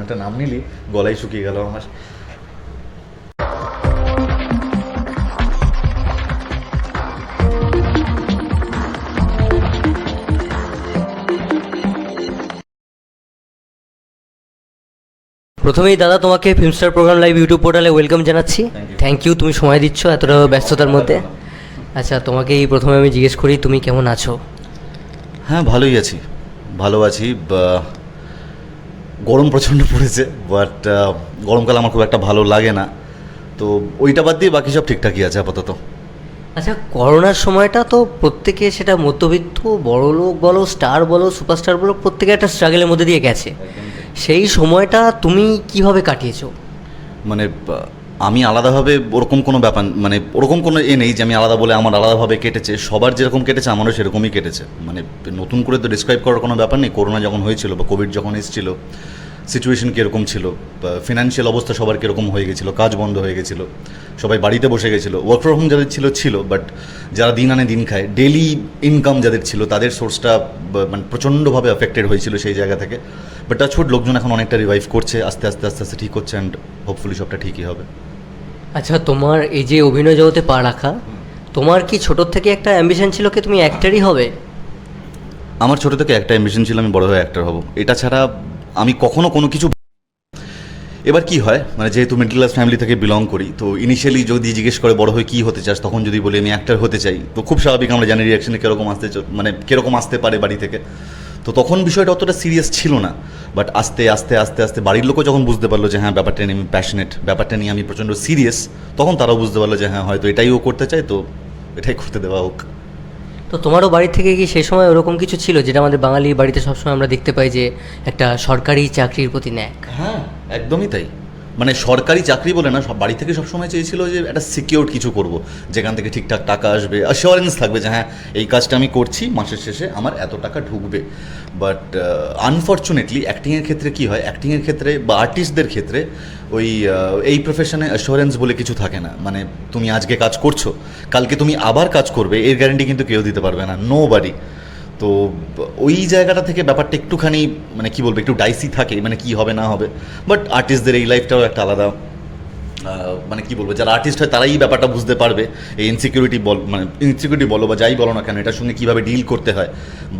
একটা নাম নিলি গলায় শুকিয়ে গেল আমার। প্রথমেই দাদা তোমাকে ফিল্মস্টার প্রোগ্রাম লাইভ ইউটিউব পোর্টালে ওয়েলকাম জানাচ্ছি। থ্যাংক ইউ, তুমি সময় দিচ্ছ এতটা ব্যস্ততার মধ্যে। আচ্ছা, তোমাকে এই প্রথমে আমি জিজ্ঞেস করি তুমি কেমন আছো? হ্যাঁ, ভালোই আছি, ভালো আছি। গরম প্রচণ্ড পড়েছে, বাট গরমকাল আমার খুব একটা ভালো লাগে না, তো ওইটা বাদ দিয়ে বাকি সব ঠিকঠাকই আছে আপাতত। আচ্ছা, করোনার সময়টা তো প্রত্যেকে, সেটা মধ্যবিত্ত বড়লোক বলো, স্টার বলো, সুপারস্টার বলো, প্রত্যেকে একটা স্ট্রাগলের মধ্যে দিয়ে গেছে। সেই সময়টা তুমি কিভাবে কাটিয়েছো? মানে আমি আলাদাভাবে ওরকম কোনো ব্যাপার, মানে ওরকম কোনো নেই যে আমি আলাদা বলে আমার আলাদাভাবে কেটেছে। সবার যেরকম কেটেছে আমারও সেরকমই কেটেছে। মানে নতুন করে তো ডিসক্রাইব করার কোনো ব্যাপার নেই। করোনা যখন হয়েছিল বা কোভিড যখন এসেছিল, সিচুয়েশন কীরকম ছিল, ফিনান্সিয়াল অবস্থা সবার কীরকম হয়ে গেছিলো, কাজ বন্ধ হয়ে গেছিলো, সবাই বাড়িতে বসে গেছিলো। ওয়ার্ক ফ্রম হোম যাদের ছিল, বাট যারা দিন আনে দিন খায়, ডেলি ইনকাম যাদের ছিল, তাদের সোর্সটা মানে প্রচণ্ডভাবে অ্যাফেক্টেড হয়েছিল সেই জায়গা থেকে। বাট টাচউড লোকজন এখন অনেকটা রিভাইভ করছে, আস্তে আস্তে আস্তে আস্তে ঠিক হচ্ছে, অ্যান্ড হোপফুলি সবটা ঠিকই হবে। আচ্ছা, তোমার এই যে অভিনয় জগতে পা রাখা, তোমার কি ছোটোর থেকে একটা অ্যাম্বিশন ছিল কি তুমি অ্যাক্টরই হবে? আমার ছোটো থেকে একটা অ্যাম্বিশন ছিল, আমি বড় হয়ে অ্যাক্টর হব। এটা ছাড়া আমি কখনো কোনো কিছু। এবার কি হয়, মানে যেহেতু মিডল ক্লাস ফ্যামিলি থেকে বিলং করি, তো ইনিশিয়ালি যদি জিজ্ঞেস করে বড় হয়ে কী হতে চাস, তখন যদি বলি আমি অ্যাক্টর হতে চাই, তো খুব স্বাভাবিক আমরা জানি রিয়াকশনে কীরকম আসতে পারে বাড়ি থেকে। তো তখন বিষয়টা অতটা সিরিয়াস ছিল না। বাট আস্তে আস্তে আস্তে আস্তে বাড়ির লোকও যখন বুঝতে পারলো যে হ্যাঁ ব্যাপারটা নিয়ে আমি প্যাশনেট, ব্যাপারটা নিয়ে আমি প্রচণ্ড সিরিয়াস, তখন তারাও বুঝতে পারলো যে হ্যাঁ হয়তো এটাই ও করতে চায়, তো এটাই করতে দেওয়া হোক। তো তোমারও বাড়ি থেকে কি সেই সময় ওরকম কিছু ছিল, যেটা আমাদের বাঙালি বাড়িতে সবসময় আমরা দেখতে পাই যে একটা সরকারি চাকরির প্রতি ন্যাক? হ্যাঁ, একদমই তাই। মানে সরকারি চাকরি বলে না, সব বাড়ি থেকে সবসময় চেয়েছিল যে একটা সিকিউর কিছু করব, যেখান থেকে ঠিকঠাক টাকা আসবে, অ্যাসিওরেন্স থাকবে যে হ্যাঁ এই কাজটা আমি করছি, মাসের শেষে আমার এত টাকা ঢুকবে। বাট আনফর্চুনেটলি অ্যাক্টিংয়ের ক্ষেত্রে কী হয়, অ্যাক্টিংয়ের ক্ষেত্রে বা আর্টিস্টদের ক্ষেত্রে এই প্রফেশনে অ্যাসিওরেন্স বলে কিছু থাকে না। মানে তুমি আজকে কাজ করছো, কালকে তুমি আবার কাজ করবে, এর গ্যারান্টি কিন্তু কেউ দিতে পারবে না, নো বাডি। তো ওই জায়গাটা থেকে ব্যাপারটা একটুখানি মানে কী বলবো, একটু ডাইসি থাকে, মানে কী হবে না হবে। বাট আর্টিস্টদের এই লাইফটাও একটা আলাদা, মানে কী বলবো, যারা আর্টিস্ট হয় তারাই ব্যাপারটা বুঝতে পারবে। এই ইনসিকিউরিটি বলো বা যাই বলো না কেন, এটার সঙ্গে কীভাবে ডিল করতে হয়,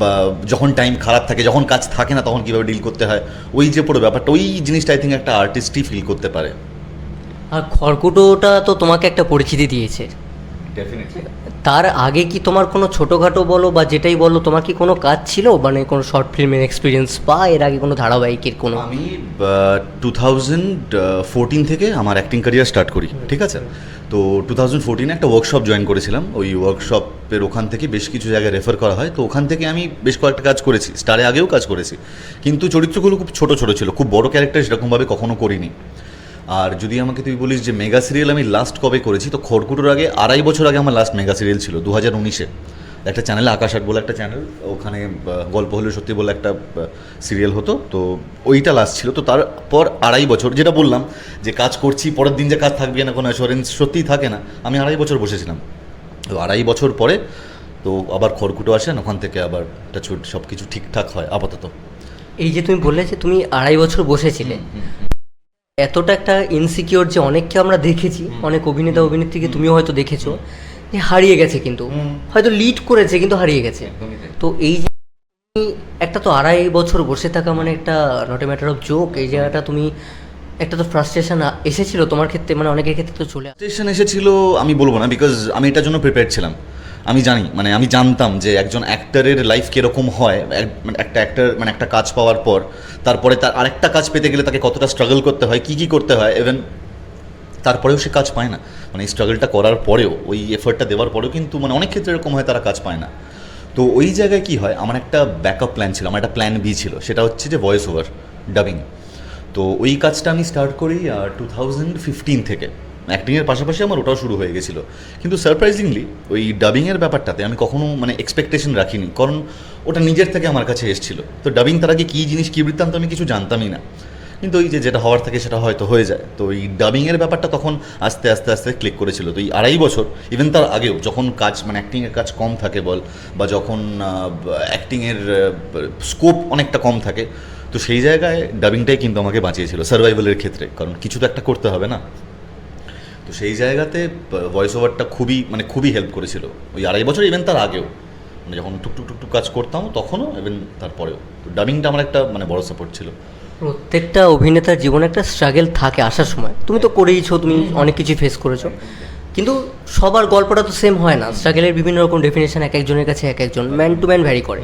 বা যখন টাইম খারাপ থাকে, যখন কাজ থাকে না, তখন কীভাবে ডিল করতে হয়, ওই যে পুরো ব্যাপারটা, ওই জিনিসটা আই থিঙ্ক একটা আর্টিস্টই ফিল করতে পারে। আর খড়কুটোটা তো তোমাকে একটা পরিচিতি দিয়েছে। ডেফিনেটলি। তার আগে কি তোমার কোনো ছোটোখাটো বলো বা যেটাই বলো, তোমার কি কোনো কাজ ছিল, মানে কোনো শর্ট ফিল্মের এক্সপিরিয়েন্স, বা এর আগে কোনো ধারাবাহিকের কোনো? আমি 2014 থেকে আমার অ্যাক্টিং ক্যারিয়ার স্টার্ট করি, ঠিক আছে? তো 2014 একটা ওয়ার্কশপ জয়েন করেছিলাম। ওই ওয়ার্কশপের ওখান থেকে বেশ কিছু জায়গায় রেফার করা হয়, তো ওখান থেকে আমি বেশ কয়েকটা কাজ করেছি, স্টারে আগেও কাজ করেছি, কিন্তু চরিত্রগুলো খুব ছোটো ছোটো ছিল, খুব বড় ক্যারেক্টার সেরকমভাবে কখনো করিনি। আর যদি আমাকে তুই বলিস যে মেগা সিরিয়াল আমি লাস্ট কবে করেছি, তো খড়কুটোর আগে 2.5 বছর আগে আমার লাস্ট মেগা সিরিয়াল ছিল 2019-এ একটা চ্যানেলে, আকাশ আট বলে একটা চ্যানেল, ওখানে গল্প হলো সত্যি বলে একটা সিরিয়াল হতো, তো ওইটা লাস্ট ছিল। তো তারপর 2.5 বছর, যেটা বললাম যে কাজ করছি, পরের দিন যে কাজ থাকবে না, কোনো অ্যাসুরেন্স সত্যিই থাকে না, আমি 2.5 বছর বসেছিলাম। তো 2.5 বছর পরে তো আবার খড়কুটো আসেন, ওখান থেকে আবার সব কিছু ঠিকঠাক হয় আপাতত। এই যে তুমি বললে যে তুমি 2.5 বছর বসেছিলে, এতটা একটা ইনসিকিউর যে অনেককে আমরা দেখেছি, অনেক অভিনেতা অভিনেত্রীকে তুমিও হয়তো দেখেছো, যে হারিয়ে গেছে, কিন্তু হয়তো লিড করেছে কিন্তু হারিয়ে গেছে। তো এই যে একটা তো 2.5 বছর বসে থাকা মানে একটা not a matter of joke, এই জায়গাটা তুমি একটা তো ফ্রাস্ট্রেশন এসেছিল তোমার ক্ষেত্রে, মানে অনেকের ক্ষেত্রে তো চলে স্টেশন এসেছিল আমি বলবো না, বিকজ আমি এটার জন্য প্রিপেয়ার ছিলাম। আমি জানি, মানে আমি জানতাম যে একজন অ্যাক্টরের লাইফ কীরকম হয়, একটা অ্যাক্টর মানে একটা কাজ পাওয়ার পর তারপরে তার আরেকটা কাজ পেতে গেলে তাকে কতটা স্ট্রাগল করতে হয়, কী করতে হয়, ইভেন তারপরেও সে কাজ পায় না। মানে এই স্ট্রাগলটা করার পরেও, ওই এফোর্টটা দেওয়ার পরেও কিন্তু মানে অনেক ক্ষেত্রে এরকম হয় তারা কাজ পায় না। তো ওই জায়গায় কী হয়, আমার একটা ব্যাকআপ প্ল্যান ছিল, আমার একটা প্ল্যান বি ছিল, সেটা হচ্ছে যে ভয়েস ওভার ডাবিং। তো ওই কাজটা আমি স্টার্ট করি 2015 থেকে। অ্যাক্টিংয়ের পাশাপাশি আমার ওটাও শুরু হয়ে গেছিলো, কিন্তু সারপ্রাইজিংলি ওই ডাবিংয়ের ব্যাপারটাতে আমি কখনো মানে এক্সপেকটেশন রাখিনি, কারণ ওটা নিজের থেকে আমার কাছে এসেছিলো। তো ডাবিং তার আগে কী জিনিস, কী বৃত্তান্ত আমি কিছু জানতামই না, কিন্তু ওই যে যেটা হওয়ার থাকে সেটা হয়তো হয়ে যায়। তো এই ডাবিংয়ের ব্যাপারটা তখন আস্তে আস্তে আস্তে ক্লিক করেছিল। তো এই 2.5 বছর, ইভেন তার আগেও যখন কাজ মানে অ্যাক্টিংয়ের কাজ কম থাকে বল, বা যখন অ্যাক্টিংয়ের স্কোপ অনেকটা কম থাকে, তো সেই জায়গায় ডাবিংটাই কিন্তু আমাকে বাঁচিয়েছিল সার্ভাইভালের ক্ষেত্রে, কারণ কিছু তো একটা করতে হবে না। তো সেই জায়গাতে ভয়েস ওভারটা খুবই হেল্প করেছিল ওই 2.5 বছর, ইভেন তার আগেও, মানে যখন টুকটুক কাজ করতাম তখনও, ইভেন তারপরেও। তো ডাবিংটা আমার একটা বড় সাপোর্ট ছিল। প্রত্যেকটা অভিনেতার জীবনে একটা স্ট্রাগল থাকে আসার সময়, তুমি তো করেইছো, তুমি অনেক কিছু ফেস করেছো, কিন্তু সবার গল্পটা তো সেম হয় না। স্ট্রাগলের বিভিন্ন রকম ডেফিনেশন এক একজনের কাছে এক একজন, ম্যান টু ম্যান ভ্যারি করে।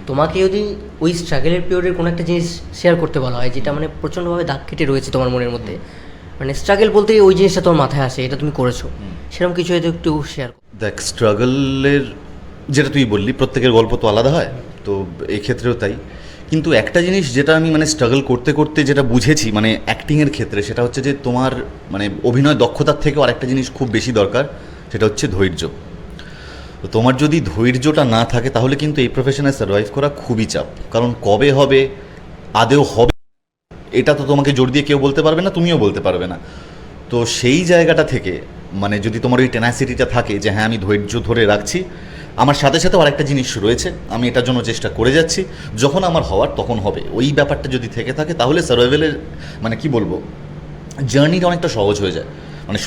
তোমাকে যদি ওই স্ট্রাগলের পিরিয়ডের কোনো একটা জিনিস শেয়ার করতে বলা হয় যেটা প্রচণ্ডভাবে দাগ কেটে রয়েছে তোমার মনের মধ্যে, স্ট্রাগল বলতে ওই জিনিসটা তোমার মাথায় আসে, এটা তুমি করেছো, সেরকম কিছু হয়তো একটু শেয়ার করো। দেখ, স্ট্রাগলের যেটা তুই বললি, প্রত্যেকের গল্প তো আলাদা হয়, তো এই ক্ষেত্রেও তাই। কিন্তু একটা জিনিস যেটা আমি স্ট্রাগল করতে করতে যেটা বুঝেছি অ্যাক্টিংয়ের ক্ষেত্রে, সেটা হচ্ছে যে তোমার অভিনয় দক্ষতার থেকেও আরেকটা জিনিস খুব বেশি দরকার, সেটা হচ্ছে ধৈর্য। তো তোমার যদি ধৈর্যটা না থাকে তাহলে কিন্তু এই প্রফেশনে সার্ভাইভ করা খুবই চাপ, কারণ কবে হবে, আদেও হবে এটা তো তোমাকে জোর দিয়ে কেউ বলতে পারবে না, তুমিও বলতে পারবে না। তো সেই জায়গাটা থেকে যদি তোমার ওই টেনাসিটিটা থাকে যে হ্যাঁ আমি ধৈর্য ধরে রাখছি, আমার সাথে সাথেও আরেকটা জিনিস রয়েছে, আমি এটার জন্য চেষ্টা করে যাচ্ছি, যখন আমার হওয়ার তখন হবে, ওই ব্যাপারটা যদি থেকে থাকে তাহলে সার্ভাইভেলের কি বলবো, জার্নিটা অনেকটা সহজ হয়ে যায়।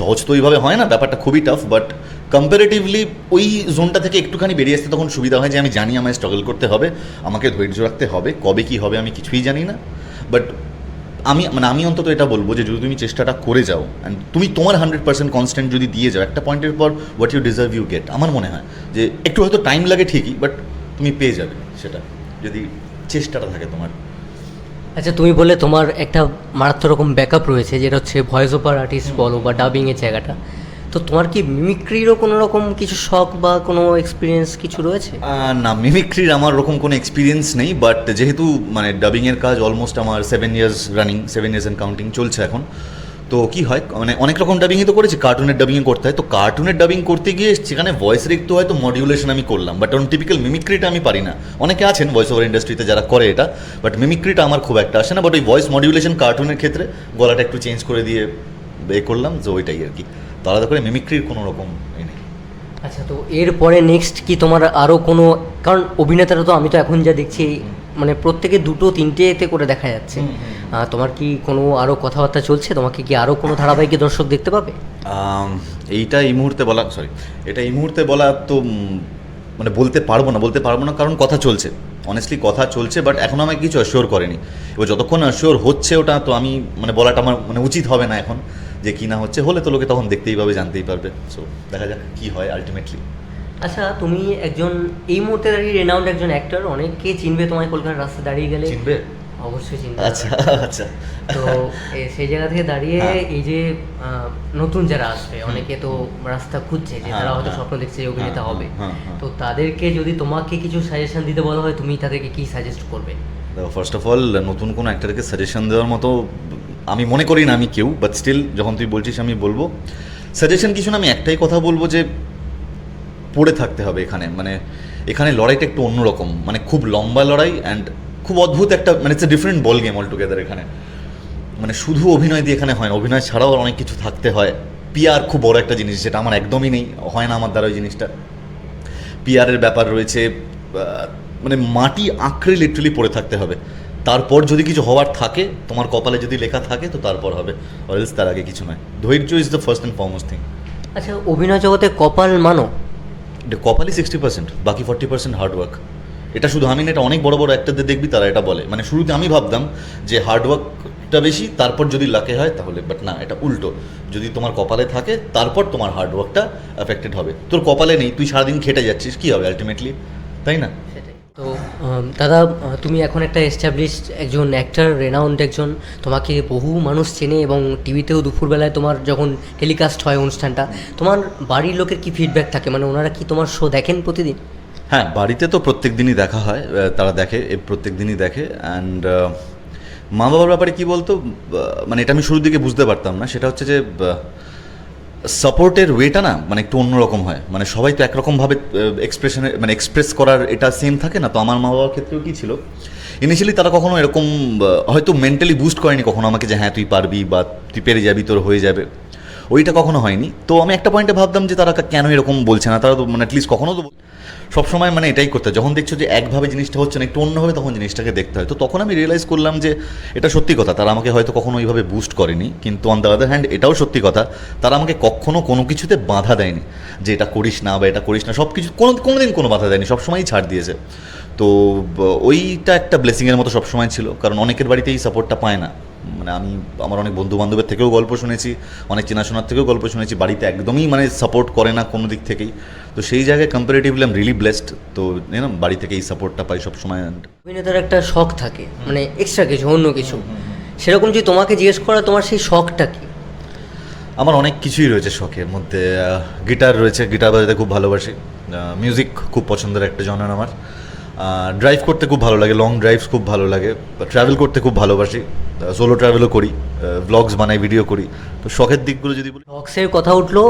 সহজ তো ওইভাবে হয় না, ব্যাপারটা খুবই টাফ, বাট কম্পারেটিভলি ওই জোনটা থেকে একটুখানি বেরিয়ে আসতে তখন সুবিধা হয় যে আমি জানি আমায় স্ট্রাগল করতে হবে, আমাকে ধৈর্য রাখতে হবে, কবে কী হবে আমি কিছুই জানি না, বাট আমি অন্তত এটা বলবো যে যদি তুমি চেষ্টাটা করে যাও অ্যান্ড তুমি তোমার 100% কনস্ট্যান্ট যদি দিয়ে যাও, একটা পয়েন্টের পর what you deserve you get. আমার মনে হয় যে একটু হয়তো টাইম লাগে ঠিকই, বাট তুমি পেয়ে যাবে সেটা, যদি চেষ্টাটা থাকে তোমার। আচ্ছা, তুমি বললে তোমার একটা মারাত্মক রকম ব্যাকআপ রয়েছে, যেটা হচ্ছে ভয়েস ওভার আর্টিস্ট বলো বা ডাবিংয়ের জায়গাটা, তো তোমার কি মিমিক্রিরও কোনো রকম কিছু শখ বা কোনো এক্সপিরিয়েন্স কিছু রয়েছে? না, মিমিক্রির আমার ওরকম কোনো এক্সপিরিয়েন্স নেই, বাট যেহেতু ডাবিংয়ের কাজ অলমোস্ট আমার 7 years running, 7 years and counting চলছে এখন। তো কী হয়, অনেক রকম ডাবিংই তো করেছি, কার্টুনের ডাবিংয়ে করতে হয়, তো কার্টুনের ডাবিং করতে গিয়ে সেখানে ভয়েসের একটু হয়তো মডিউলেশন আমি করলাম, বাট টিপিক্যাল মিমিক্রিটা আমি পারি না। অনেকে আছেন ভয়েস ওভার ইন্ডাস্ট্রিতে যারা করে এটা, বাট মিমিক্রিটা আমার খুব একটা আসে না, বাট ওই ভয়েস মডিউলেশন কার্টুনের ক্ষেত্রে গলাটা একটু চেঞ্জ করে দিয়ে করলাম, যে ওইটাই আর কি। তো আলাদা করে মিমিক্রির কোনো রকম নেই। আচ্ছা, তো এরপরে নেক্সট কি তোমার আরও কোনো, কারণ অভিনেতারা তো আমি তো এখন যা দেখছি প্রত্যেকে 2-3টেতে করে দেখা যাচ্ছে, তোমার কি কোনো আরও কথাবার্তা চলছে? তোমাকে কি আরও কোনো ধারাবাহিকে দর্শক দেখতে পাবে? এটা এই মুহূর্তে বলা তো বলতে পারবো না, কারণ কথা চলছে, অনেস্টলি কথা চলছে, বাট এখনও আমাকে কিছু অ্যাসিওর করেনি। এবার যতক্ষণ অ্যাসিওর হচ্ছে ওটা তো আমি বলাটা আমার উচিত হবে না এখন, যে কী না হচ্ছে, হলে তো লোকে তখন দেখতেই পাবে, জানতেই পারবে। সো দেখা যাক কী হয় আলটিমেটলি। আচ্ছা, তুমি একজন এই মুহূর্তে দাঁড়িয়ে রেনাউন্ড একজন অ্যাক্টর, অনেকে চিনবে তোমায় কলকাতার রাস্তায় দাঁড়িয়ে গেলে। চিনবে? অবশ্যই চিনবে। আচ্ছা। তো সেই জায়গা থেকে দাঁড়িয়ে এই যে নতুন যারা আসবে, অনেকে তো রাস্তা খুঁজছে, যে তারা হয়তো স্বপ্ন দেখছে অভিনেতা হবে, তো তাদেরকে যদি তোমাকে কিছু সাজেশন দিতে বলা হয়, তুমি তাদেরকে কি সাজেস্ট করবে? ফার্স্ট অফ অল, নতুন কোনো অ্যাক্টরকে সাজেশন দেওয়ার মতো আমি মনে করি না আমি কেউ, বাট স্টিল যখন তুই বলছিস আমি বলবো সাজেশন কিছু না, আমি একটাই কথা বলবো যে পড়ে থাকতে হবে এখানে। এখানে লড়াইটা একটু অন্যরকম, খুব লম্বা লড়াই, অ্যান্ড খুব অদ্ভুত একটা it's a different ball game all together. এখানে শুধু অভিনয় দিয়ে এখানে হয় না, অভিনয় ছাড়াও অনেক কিছু থাকতে হয়। পিআর খুব বড় একটা জিনিস, যেটা আমার একদমই নেই, হয় না আমার দ্বারা ওই জিনিসটা। পিআরের ব্যাপার রয়েছে, মাটি আঁকড়ে লিটারালি পড়ে থাকতে হবে। তারপর যদি কিছু হওয়ার থাকে, তোমার কপালে যদি লেখা থাকে, তো তারপর হবে, অরেলস তার আগে কিছু নয়। ধৈর্য is the first and foremost thing. আচ্ছা, অভিনয় জগতে কপাল মানো? কপালই 60%, বাকি 40% হার্ডওয়ার্ক। এটা শুধু আমি না, এটা অনেক বড় বড় অ্যাক্টরদের দেখবি তারা এটা বলে। শুরুতে আমি ভাবতাম যে হার্ডওয়ার্কটা বেশি, তারপর যদি লাকে হয় তাহলে, বাট না, এটা উল্টো। যদি তোমার কপালে থাকে তারপর তোমার হার্ডওয়ার্কটা এফেক্টেড হবে। তোর কপালে নেই, তুই সারাদিন খেটে যাচ্ছিস, কী হবে আলটিমেটলি, তাই না? তো দাদা, তুমি এখন একটা এস্টাবলিশড একজন অ্যাক্টর, রেনাউন্ড একজন, তোমাকে বহু মানুষ চেনে, এবং টিভিতেও দুপুরবেলায় তোমার যখন টেলিকাস্ট হয় অনুষ্ঠানটা, তোমার বাড়ির লোকের কি ফিডব্যাক থাকে? ওনারা কি তোমার শো দেখেন প্রতিদিন? হ্যাঁ, বাড়িতে তো প্রত্যেক দিনই দেখা হয়, তারা দেখে, প্রত্যেক দিনই দেখে। অ্যান্ড মা বাবার ব্যাপারে কী বলতো, এটা আমি শুরুর দিকে বুঝতে পারতাম না, সেটা হচ্ছে যে সাপোর্টের ওয়েটা না একটু অন্যরকম হয়। সবাই তো একরকমভাবে এক্সপ্রেস করার এটা সেম থাকে না। তো আমার মা বাবার ক্ষেত্রেও কী ছিল, ইনিশিয়ালি তারা কখনো এরকম হয়তো মেন্টালি বুস্ট করেনি কখনো আমাকে, যে হ্যাঁ তুই পারবি বা তুই পেরে যাবি, তোর হয়ে যাবে। ওইটা কখনো হয়নি। তো আমি একটা পয়েন্টে ভাবতাম যে তারা কেন এরকম বলছে না, তারা তো মানে অ্যাটলিস্ট কখনো তো সবসময় মানে এটাই করতে হয়, যখন দেখছো যে একভাবে জিনিসটা হচ্ছে না একটু অন্যভাবে তখন জিনিসটাকে দেখতে হয়। তো তখন আমি রিয়েলাইজ করলাম যে এটা সত্যি কথা, তারা আমাকে হয়তো কখনো ওইভাবে বুস্ট করেনি, কিন্তু অন দ্য আদার হ্যান্ড এটাও সত্যি কথা তারা আমাকে কখনো কোনো কিছুতে বাধা দেয়নি যে এটা করিস না বা এটা করিস না, সব কিছু কোনো দিন কোনো বাধা দেয়নি, সবসময়ই ছাড় দিয়েছে। তো ওইটা একটা ব্লেসিংয়ের মতো সবসময় ছিল, কারণ অনেকের বাড়িতে এই সাপোর্টটা পায় না। মানে আমি আমার অনেক বন্ধু বান্ধবের থেকেও গল্প শুনেছি, অনেক চেনাশোনার থেকেও গল্প শুনেছি, বাড়িতে একদমই মানে সাপোর্ট করে না কোনো দিক থেকেই। তো সেই জায়গায় comparatively I am really blessed. তো বাড়ি থেকে এই সাপোর্টটা পাই সবসময়। অভিনেতার একটা শখ থাকে, মানে এক্সট্রা কিছু, অন্য কিছু, সেরকম যদি তোমাকে জিজ্ঞেস করা তোমার সেই শখটা কি? আমার অনেক কিছুই রয়েছে শখের মধ্যে। গিটার রয়েছে, গিটার বাজাতে খুব ভালোবাসি। মিউজিক খুব পছন্দের একটা জনার আমার। ড্রাইভ করতে খুব ভালো লাগে, লং ড্রাইভস খুব ভালো লাগে। ট্রাভেল করতে খুব ভালোবাসি, সোলো ট্রাভেলও করি, ব্লগস বানাই, ভিডিও করি। তো শখের দিকগুলো যদি বলি, শখসের কথা উঠলো,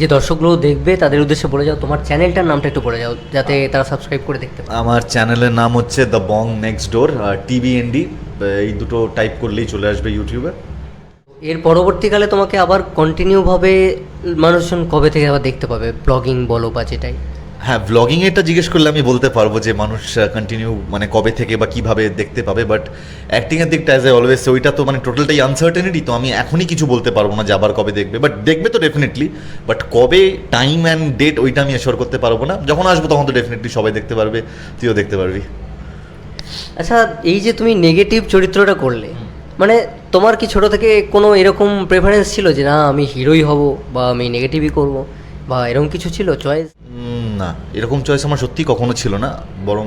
যে দর্শকগুলো দেখবে তাদের উদ্দেশ্যে বলে যাও, তোমার চ্যানেলটার নামটা একটু বলে যাও যাতে তারা সাবস্ক্রাইব করে দেখতে পারে। আমার চ্যানেলের নাম হচ্ছে the Bong next door, TBND, এই দুটো টাইপ করলেই চলে আসবে ইউটিউবে। এর পরবর্তীকালে তোমাকে আবার কন্টিনিউভাবে মানুষজন কবে থেকে আবার দেখতে পাবে, ব্লগিং বলো বা যেটাই? হ্যাঁ, ব্লগিং এটা জিজ্ঞেস করলে আমি বলতে পারবো যে মানুষ কন্টিনিউ মানে কবে থেকে বা কিভাবে দেখতে পাবে, বাট অ্যাক্টিংয়ের দিকটা অ্যাজ আই অলওয়েজ ওইটা তো মানে টোটালটাই আনসার্টেনিটি। তো আমি এখনই কিছু বলতে পারবো না যে আবার কবে দেখবে, বাট দেখবে তো ডেফিনেটলি, বাট কবে টাইম অ্যান্ড ডেট ওইটা আমি এশোর করতে পারবো না। যখন আসবো তখন তো ডেফিনেটলি সবাই দেখতে পারবে, তুইও দেখতে পারবি। আচ্ছা, এই যে তুমি নেগেটিভ চরিত্রটা করলে, মানে তোমার কি ছোট থেকে কোনো এরকম প্রেফারেন্স ছিল যে না আমি হিরোই হব বা আমি নেগেটিভই করব, বা এরকম কিছু ছিল চয়েস? না, এরকম চয়েস আমার সত্যি কখনো ছিল না। বরং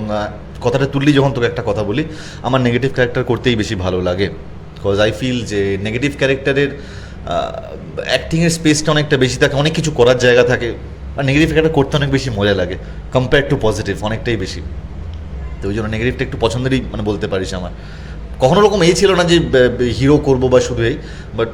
কথাটা তুললি যখন তোকে একটা কথা বলি, আমার নেগেটিভ ক্যারেক্টার করতেই বেশি ভালো লাগে। বিকজ আই ফিল যে নেগেটিভ ক্যারেক্টারের অ্যাক্টিংয়ের স্পেসটা অনেকটা বেশি থাকে, অনেক কিছু করার জায়গা থাকে, আর নেগেটিভ ক্যারেক্টার করতে অনেক বেশি মজা লাগে কম্পেয়ার টু পজিটিভ, অনেকটাই বেশি। তো ওই জন্য নেগেটিভটা একটু পছন্দেরই মানে বলতে পারিস আমার। কখনো রকম এই ছিল না যে হিরো করবো বা শুধু এই, বাট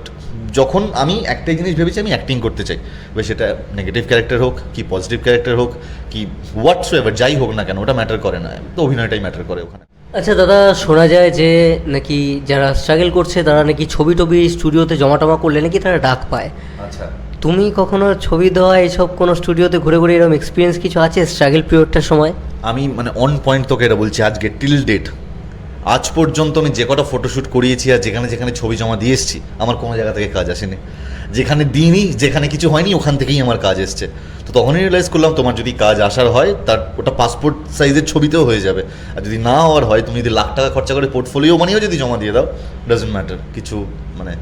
যখন আমি একটাই জিনিস ভেবেছি আমি অ্যাক্টিং করতে চাই, এবার সেটা নেগেটিভ ক্যারেক্টার হোক কি পজিটিভ ক্যারেক্টার হোক কি হোয়াটসোএভার যাই হোক না কেন, ওটা ম্যাটার করে না, তো অভিনয়টাই ম্যাটার করে ওখানে। আচ্ছা দাদা, শোনা যায় যে নাকি যারা স্ট্রাগল করছে তারা নাকি ছবি টবি স্টুডিওতে জমা করলে নাকি তারা ডাক পায়। আচ্ছা, তুমি কখনো ছবি দেওয়া এইসব কোনো স্টুডিওতে ঘুরে ঘুরে এরকম এক্সপিরিয়েন্স কিছু আছে স্ট্রাগল পিরিয়ডটার সময়? আমি মানে অন পয়েন্ট তোকে এটা বলছি, আজকে টিল ডেট আজ পর্যন্ত আমি যে কটা ফটোশ্যুট করিয়েছি আর যেখানে যেখানে ছবি জমা দিয়ে এসেছি, আমার কোনো জায়গা থেকে কাজ আসেনি। যেখানে দিইনি, যেখানে কিছু হয়নি, ওখান থেকেই আমার কাজ এসছে। তো তখনই রিয়েলাইজ করলাম তোমার যদি কাজ আসার হয় তার ওটা পাসপোর্ট সাইজের ছবিতেও হয়ে যাবে, আর যদি না হওয়ার হয় তুমি যদি লাখ টাকা খরচা করে পোর্টফোলিও বানিয়েও যদি জমা দিয়ে দাও, ডাজন্ট ম্যাটার, কিছু মানে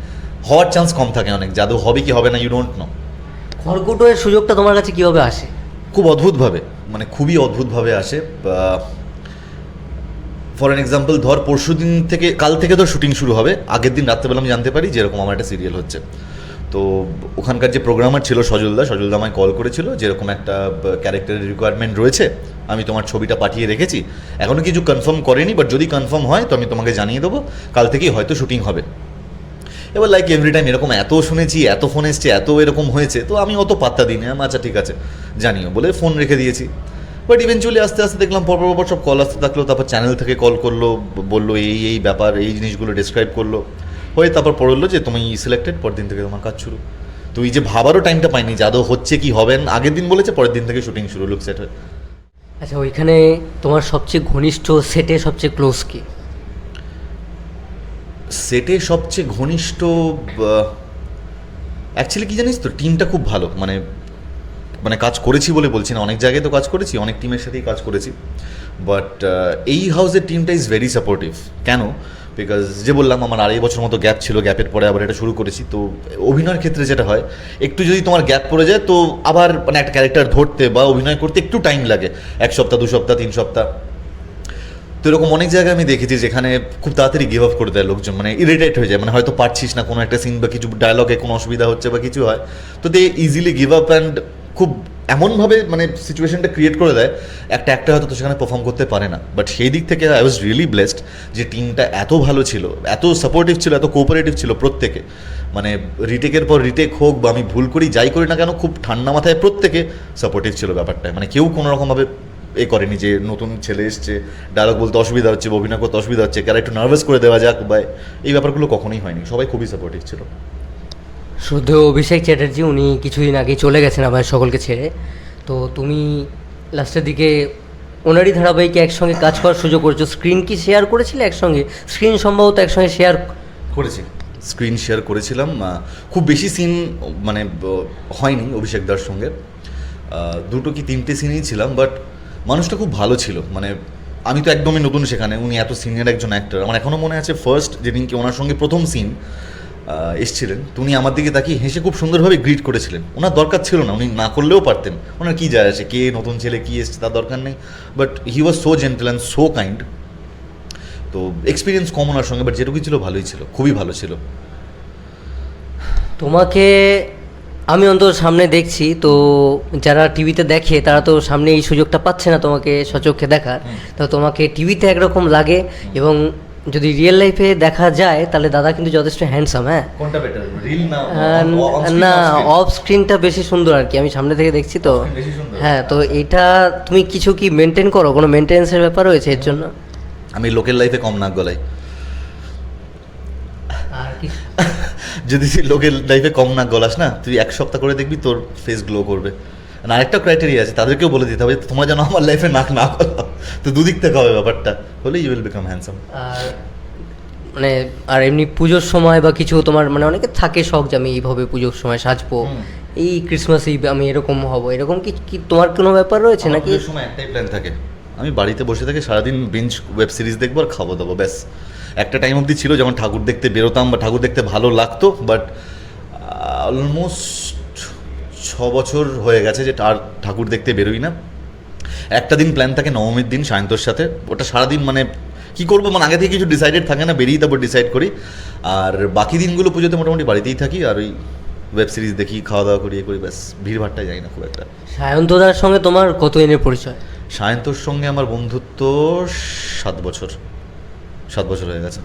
হওয়ার চান্স কম থাকে অনেক, জাদু হবে কি হবে না ইউ ডোন্ট নো। খড়কুটোর সুযোগটা তোমার কাছে কীভাবে আসে? খুব অদ্ভুতভাবে, মানে খুবই অদ্ভুতভাবে আসে। ফর অ্যান এক্সাম্পল, ধর পরশুদিন থেকে, কাল থেকে ধর শুটিং শুরু হবে, আগের দিন রাত্রেবেলা আমি জানতে পারি যে এরকম আমার একটা সিরিয়াল হচ্ছে। তো ওখানকার যে প্রোগ্রামার ছিল সজলদা আমায় কল করেছিল যেরকম একটা ক্যারেক্টারের রিকোয়ারমেন্ট রয়েছে, আমি তোমার ছবিটা পাঠিয়ে রেখেছি, এখনও কিছু কনফার্ম করেনি, বাট যদি কনফার্ম হয় তো আমি তোমাকে জানিয়ে দেবো, কাল থেকেই হয়তো শুটিং হবে। এবার লাইক এভরি টাইম এরকম এত শুনেছি, এত ফোন এসছে, এত এরকম হয়েছে, তো আমি অত পাত্তা দিই না, আচ্ছা ঠিক আছে জানিও বলে ফোন রেখে দিয়েছি। বাট ইভেনচুয়ালি আস্তে আস্তে দেখলাম পরপর সব কল আসতে থাকলো, তারপর চ্যানেল থেকে কল করলো, বললো এই ব্যাপার, এই জিনিসগুলো ডিসক্রাইব করলো, হয়ে তারপর পড়লো যে তুমি সিলেক্টেড, পরের দিন থেকে তোমার কাজ শুরু। তো এই যে ভাবারও টাইমটা পাইনি যে আদৌ হচ্ছে কি হবে না, আগের দিন বলেছে পরের দিন থেকে শুটিং শুরু, লুক সেট হয়ে। আচ্ছা, ওইখানে তোমার সবচেয়ে ঘনিষ্ঠ, সেটে সবচেয়ে ক্লোজ কি? সেটে সবচেয়ে ঘনিষ্ঠ অ্যাকচুয়ালি কি জানিস তো, টিমটা খুব ভালো, মানে কাজ করেছি বলে বলছি না, অনেক জায়গায় তো কাজ করেছি, অনেক টিমের সাথেই কাজ করেছি, বাট এই হাউসের টিমটা ইজ ভেরি সাপোর্টিভ। কেন? বিকজ যে বললাম আমার 2.5 বছর মতো গ্যাপ ছিল, গ্যাপের পরে আবার এটা শুরু করেছি। তো অভিনয়ের ক্ষেত্রে যেটা হয়, একটু যদি তোমার গ্যাপ পড়ে যায় তো আবার মানে একটা ক্যারেক্টার ধরতে বা অভিনয় করতে একটু টাইম লাগে, 1 সপ্তাহ 2 সপ্তাহ 3 সপ্তাহ। তো এরকম অনেক জায়গায় আমি দেখেছি যেখানে খুব তাড়াতাড়ি গিভ আপ করে দেয় লোকজন, মানে ইরিটেট হয়ে যায়, মানে হয়তো পারছিস না কোনো একটা সিন বা কিছু ডায়লগে কোনো অসুবিধা হচ্ছে বা কিছু হয়, তো দে ইজিলি গিভ আপ, অ্যান্ড খুব এমনভাবে মানে সিচুয়েশনটা ক্রিয়েট করে দেয় একটা অ্যাক্টর হয়তো তো সেখানে পারফর্ম করতে পারে না। বাট সেই দিক থেকে আই ওয়াজ রিয়েলি ব্লেসড যে টিমটা এত ভালো ছিল, এত সাপোর্টিভ ছিল, এত কোঅপারেটিভ ছিল প্রত্যেকে, মানে রিটেকের পর রিটেক হোক বা আমি ভুল করি যাই করি না কেন, খুব ঠান্ডা মাথায় প্রত্যেকে সাপোর্টিভ ছিল ব্যাপারটায়, মানে কেউ কোনো রকমভাবে করেনি যে নতুন ছেলে এসছে, ডায়লগ বলতে অসুবিধা হচ্ছে, অভিনয় করতে অসুবিধা হচ্ছে, কারা একটু নার্ভাস করে দেওয়া যাক, বা এই ব্যাপারগুলো কখনোই হয়নি, সবাই খুবই সাপোর্টিভ ছিল। শ্রদ্ধেয় অভিষেক চ্যাটার্জি উনি কিছুদিন আগে চলে গেছেন আবার সকলকে ছেড়ে। তো তুমি লাস্টের দিকে ওনারই ধারাবাহিকে একসঙ্গে কাজ করার সুযোগ করেছো। স্ক্রিন কি শেয়ার করেছিলে একসঙ্গে? স্ক্রিন সম্ভবত একসঙ্গে শেয়ার করেছি, স্ক্রিন শেয়ার করেছিলাম। খুব বেশি সিন মানে হয়নি অভিষেক দার সঙ্গে, দুটো কি তিনটে সিনই ছিলাম, বাট মানুষটা খুব ভালো ছিল। মানে আমি তো একদমই নতুন সেখানে, উনি এত সিনিয়র একজন অ্যাক্টর। আমার এখনও মনে আছে ফার্স্ট যেদিনকে ওনার সঙ্গে প্রথম সিন এসছিলেন, তো উনি আমার দিকে তাকিয়ে হেসে খুব সুন্দরভাবে গ্রিট করেছিলেন। ওনার দরকার ছিল না, উনি না করলেও পারতেন, ওনার কী যায় আসে, কে নতুন ছেলে কী এসছে তার দরকার নেই। But he was so gentle and so kind. তো এক্সপিরিয়েন্স কম ওনার সঙ্গে, বাট যেটুকু ছিল ভালোই ছিল, খুবই ভালো ছিল। তোমাকে আমি অন্তত সামনে দেখছি, তো যারা টিভিতে দেখে তারা তো সামনে এই সুযোগটা পাচ্ছে না তোমাকে সচক্ষে দেখার। তো তোমাকে টিভিতে একরকম লাগে, এবং যদি রিয়েল লাইফে দেখা যায় তাহলে দাদা কিন্তু যথেষ্ট হ্যান্ডসাম। হ্যাঁ, কোনটা বেটার, রিল না না, অফ স্ক্রিনটা বেশি সুন্দর আর কি, আমি সামনে থেকে দেখছি তো। বেশি সুন্দর? হ্যাঁ, তো এটা তুমি কিছু কি মেনটেন করো, কোনো মেনটেন্সের ব্যাপার রয়েছে এর জন্য? আমি লোকের লাইফে কম নাক গলাই। আর কি যদি তুই লোকের লাইফে কম নাক গলাস না, তুই এক সপ্তাহ করে দেখবি তোর ফেস গ্লো করবে। আর আরেকটা ক্রাইটেরিয়া আছে, তাদেরকেও বলে দিতে হবে তোমরা যেন আমার লাইফে নাক না গলাও। তো দুদিক থেকে হবে ব্যাপারটা, হলে ইউ উইল বিকাম হ্যান্ডসাম। আর মানে আর এমনি পুজোর সময় বা কিছু তোমার মানে অনেকে থাকে শখ যে আমি এইভাবে পুজোর সময় সাজবো, এই ক্রিসমাস ইভ আমি এরকম হব, এরকম কি কি তোমার কোনো ব্যাপার রয়েছে নাকি? পুজোর সময় একটাই প্ল্যান থাকে, আমি বাড়িতে বসে থেকে সারাদিন বিঞ্জ ওয়েব সিরিজ দেখবো আর খাবো দাবো, ব্যাস। একটা টাইম অবধি ছিল যখন ঠাকুর দেখতে বেরোতাম বা ঠাকুর দেখতে ভালো লাগতো, বাট অলমোস্ট 6 বছর হয়ে গেছে যে আর ঠাকুর দেখতে বেরোই না। একটা দিন প্ল্যান থাকে নবমীর দিন সায়ন্তর সাথে, ওটা সারাদিন মানে কী করবো, মানে আগে থেকে কিছু ডিসাইডেড থাকে না, বেরিয়ে তারপর ডিসাইড করি। আর বাকি দিনগুলো পুজোতে মোটামুটি বাড়িতেই থাকি, আর ওই ওয়েব সিরিজ দেখি, খাওয়া দাওয়া করি, করি, ব্যাস। ভিড়ভাড়টাই যাই না খুব একটা। সায়ন্তদার সঙ্গে তোমার কত দিনের পরিচয়? সায়ন্তর সঙ্গে আমার বন্ধুত্ব 7 বছর, 7 বছর হয়ে গেছে।